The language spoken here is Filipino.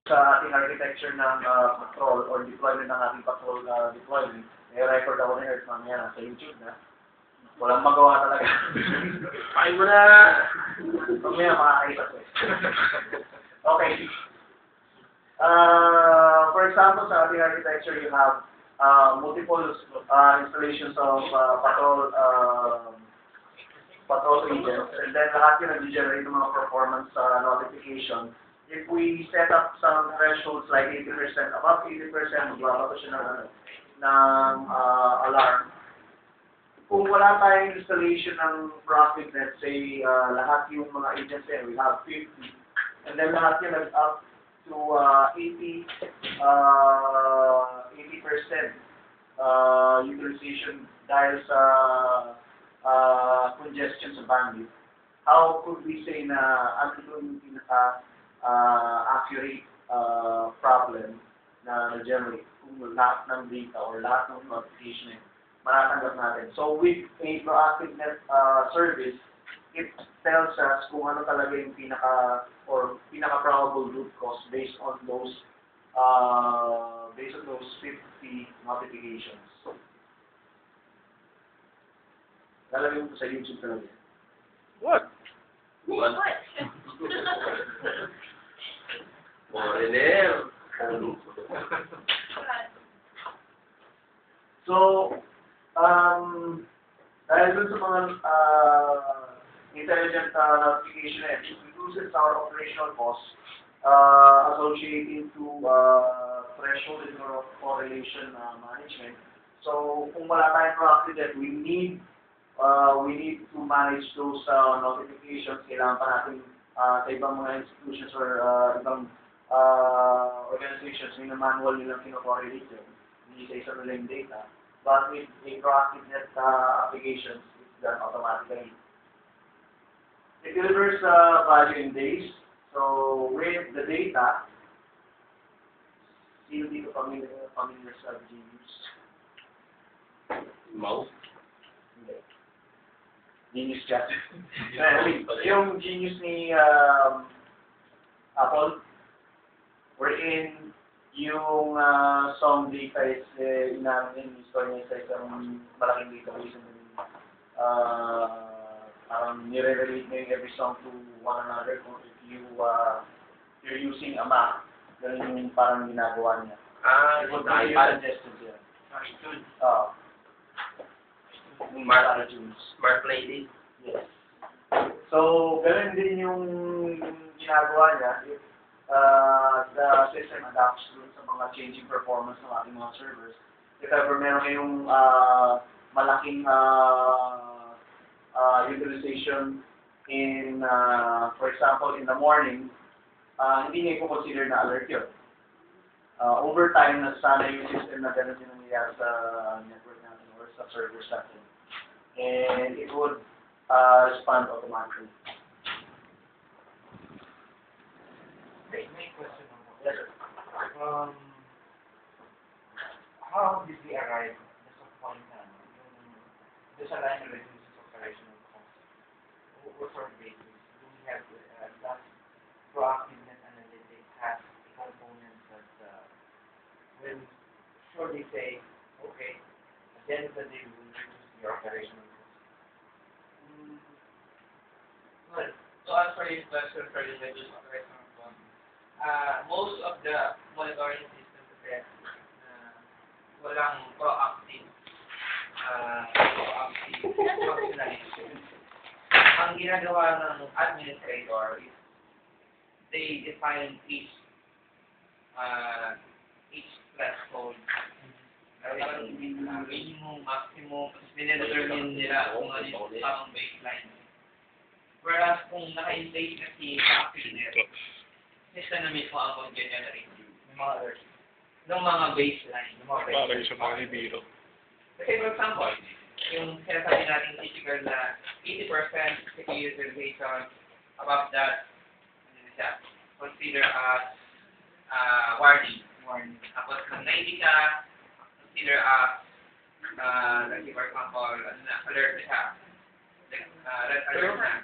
sa ating architecture ng patrol or deployment ng ating patrol deployment, may record ako ni Earth mamaya na sa YouTube na. Walang magawa talaga. Kain mo na! Mamaya makakita ko eh. Okay. For example, sa ating architecture, you have multiple installations of patrol agents, and then lahat yun nag-generate ng mga performance notification. If we set up some thresholds like 80%, above 80%, magbabato siya ng alarm. Kung wala tayong installation ng profit, let's say, lahat yung mga agents there, we have 50, and then lahat yun up to 80% utilization dahil sa congestion sa bandwidth. How could we say na ano yung accurate problem na generate kung lahat ng data or lahat ng notification matatanggap natin. So with a proactive net service, it tells us kung ano talaga yung pinaka-probable root cause based on those 50 notifications. Lalagay mo sa YouTube talaga. What? What? Foreigner! So, dahil dun sa mga intelligent notification, it reduces our operational costs associated to threshold and correlation management. So, kung wala tayong proactive, we need to manage those notifications. Kailangan pa natin sa ibang mga institutions or ibang organizations, may manual nilang kino-correlate yun. Hindi sa isang nilang data. But with a proactive net applications, it's done automatically. It delivers value in days. So with the data, sino dito familiar sa Genius? Mouse? Hindi. Genius chat. Yung Genius ni Apple, wherein yung song data is in-store niya sa isang malaking database and parang nire-relate niya every song to one another. Kung if you're using a Mac, ganun yung parang ginagawa niya. It would be suggested yan. Smart playlist. Yes. So, ganun din yung ginagawa niya. The system adapts dun sa mga changing performance ng ating mga servers. If ever meron kayong malaking utilization in, for example, in the morning, hindi niya i-consider na alert yun. Over time, nasanay yung system na gano'n din nangyayari sa network natin or sa servers natin. And it would respond automatically. May question ako. Yes, sir. How did we arrive at the point na yung sa line reduces operational costs? What sort of basis do we have that proactiveness analytics has a component that will surely say, okay, at the end of the day, we will reduce the operational costs? Well, to answer your question for the reduced operational costs, most of the monitoring systems kasi walang proactive functionality. Ang ginagawa ng administrator is they define each threshold. Minimum, maximum, dinedetermine nila kung ano yung tamang baseline. Whereas kung naka-in-place na si Actinet, isa na mismo ang mag-generate ng mga baseline. Parang sa mga biro. Kasi for example, yung sinasabi natin typical na 80% CPU utilization, above that, consider as warning. Tapos kung 90 ka, consider as, like for example, alert ka. Red alert na.